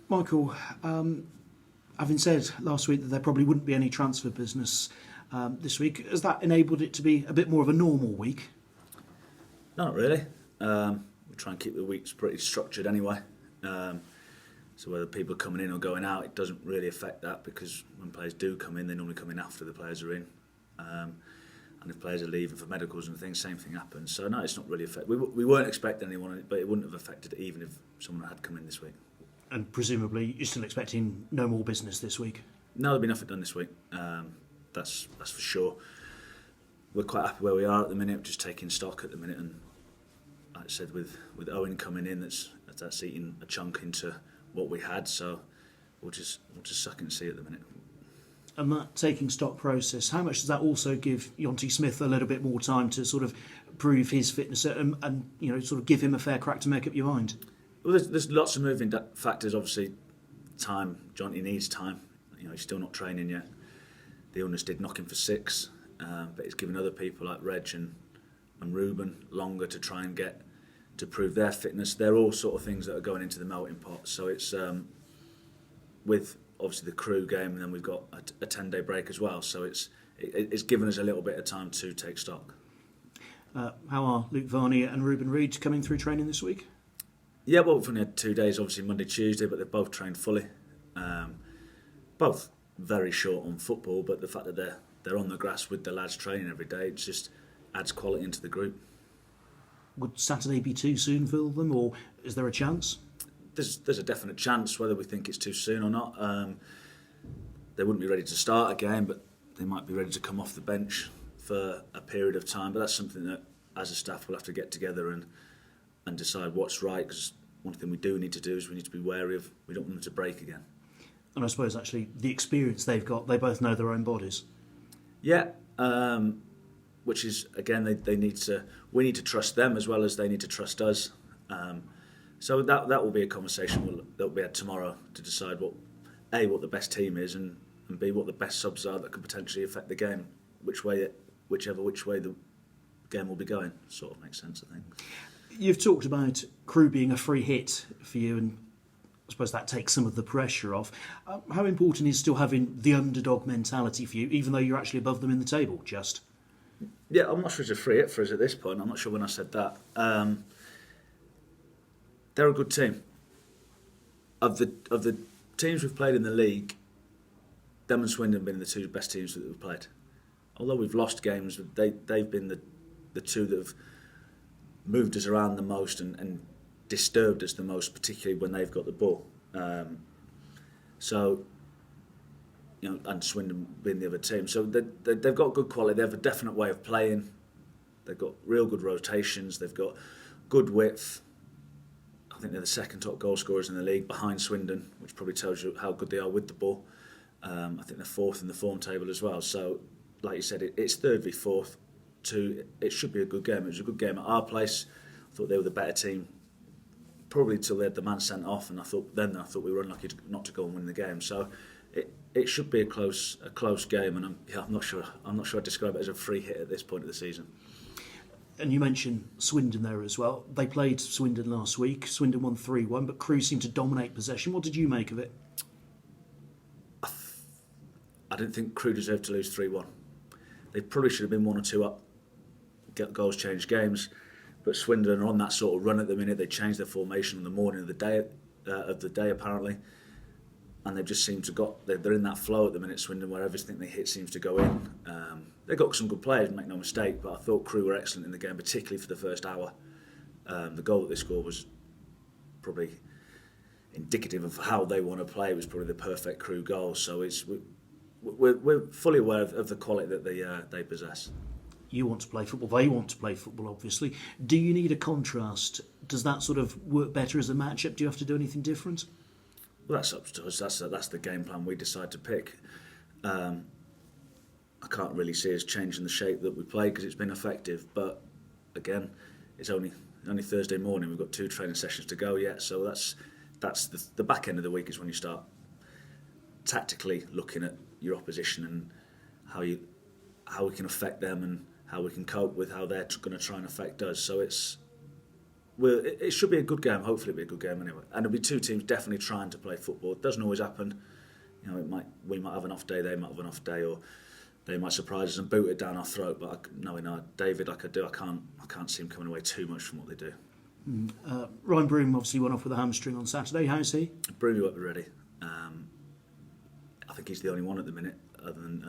Michael, having said last week that there probably wouldn't be any transfer business this week, has that enabled it to be a bit more of a normal week? Not really. We try and keep the weeks pretty structured anyway. So whether people are coming in or going out, it doesn't really affect that, because when players do come in, they normally come in after the players are in. And if players are leaving for medicals and things, same thing happens. So no, it's not really affected. We weren't expecting anyone, but it wouldn't have affected it even if someone had come in this week. And presumably you're still expecting no more business this week? No, there'll be nothing done this week. That's for sure. We're quite happy where we are at the minute, just taking stock at the minute, and like I said, with Owen coming in, that's eating a chunk into what we had, so we'll just suck and see at the minute. And that taking stock process, how much does that also give Jonty Smith a little bit more time to sort of prove his fitness and sort of give him a fair crack to make up your mind? Well, there's lots of moving factors. Obviously, time. Jonty needs time. He's still not training yet. The illness did knock him for 6, but it's given other people like Reg and Ruben longer to try and get to prove their fitness. They're all sort of things that are going into the melting pot. So it's with obviously the Crewe game, and then we've got a 10-day break as well. So it's given us a little bit of time to take stock. How are Luke Varney and Ruben Reid coming through training this week? Yeah, well, we've only had 2 days, obviously Monday, Tuesday, but they've both trained fully. Both very short on football, but the fact that they're on the grass with the lads training every day, it just adds quality into the group. Would Saturday be too soon for them, or is there a chance? There's a definite chance, whether we think it's too soon or not. They wouldn't be ready to start a game, but they might be ready to come off the bench for a period of time. But that's something that, as a staff, we'll have to get together and decide what's right, because one thing we do need to do is we need to be wary of, we don't want them to break again. And I suppose actually the experience they've got, they both know their own bodies. Yeah, which is, again, we need to trust them as well as they need to trust us. So that will be a conversation that will be had tomorrow to decide what the best team is, and B, what the best subs are that could potentially affect the game, which way the game will be going. Sort of makes sense, I think. You've talked about Crewe being a free hit for you, and I suppose that takes some of the pressure off. How important is still having the underdog mentality for you, even though you're actually above them in the table, just? Yeah, I'm not sure it's a free hit for us at this point. I'm not sure when I said that. They're a good team. Of the teams we've played in the league, them and Swindon have been the 2 best teams that we've played. Although we've lost games, they've been the 2 that have moved us around the most and disturbed us the most, particularly when they've got the ball. And Swindon being the other team. So they've got good quality. They have a definite way of playing. They've got real good rotations. They've got good width. I think they're the 2nd top goal scorers in the league behind Swindon, which probably tells you how good they are with the ball. I think they're 4th in the form table as well. So, like you said, it's 3rd v 4th. It should be a good game. It was a good game at our place. I thought they were the better team, probably till they had the man sent off, and I thought we were unlucky not to go and win the game. So it should be a close game, and I'm not sure I'd describe it as a free hit at this point of the season. And you mentioned Swindon there as well. They played Swindon last week. Swindon won 3-1, but Crewe seemed to dominate possession. What did you make of it? I didn't think Crewe deserved to lose 3-1. They probably should have been 1 or 2 up. Goals change games, but Swindon are on that sort of run at the minute. They changed their formation on the morning of the day apparently, and they've just seemed to they're in that flow at the minute, Swindon, where everything they hit seems to go in. They've got some good players, make no mistake, but I thought Crewe were excellent in the game, particularly for the first hour. The goal that they scored was probably indicative of how they want to play. It was probably the perfect Crewe goal. So we're fully aware of the quality that they possess. You want to play football, they want to play football, obviously. Do you need a contrast? Does that sort of work better as a matchup? Do you have to do anything different? Well, that's up to us. That's the game plan we decide to pick. I can't really see us changing the shape that we play because it's been effective. But again, it's only Thursday morning. We've got 2 training sessions to go yet. So that's the back end of the week is when you start tactically looking at your opposition and how we can affect them and how we can cope with how they're going to try and affect us. So it should be a good game. Hopefully, it'll be a good game anyway. And there'll be two teams definitely trying to play football. It doesn't always happen. You know, we might have an off day, they might have an off day, or they might surprise us and boot it down our throat. But knowing David like I do, I can't see him coming away too much from what they do. Ryan Broom obviously went off with a hamstring on Saturday. How's he? Broomy won't be ready. I think he's the only one at the minute, other than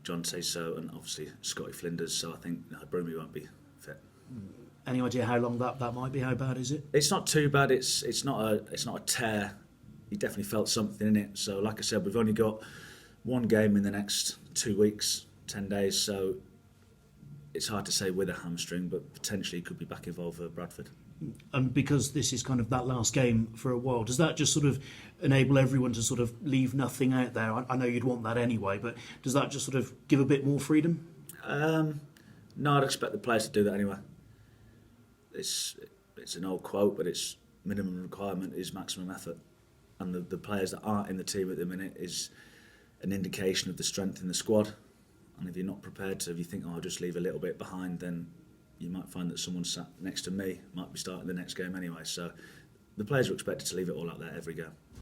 John says so, and obviously Scotty Flinders. So I think Broomy won't be fit. Any idea how long that might be? How bad is it? It's not too bad. It's not a tear. He definitely felt something in it. So like I said, we've only got one game in the next 2 weeks, 10 days. So it's hard to say with a hamstring, but potentially he could be back involved for Bradford. And because this is kind of that last game for a while, does that just sort of enable everyone to sort of leave nothing out there? I know you'd want that anyway, but does that just sort of give a bit more freedom? No, I'd expect the players to do that anyway. It's an old quote, but it's minimum requirement is maximum effort. And the players that aren't in the team at the minute is an indication of the strength in the squad. And if you're not prepared to, if you think, I'll just leave a little bit behind, then you might find that someone sat next to me might be starting the next game anyway. So the players are expected to leave it all out there every game.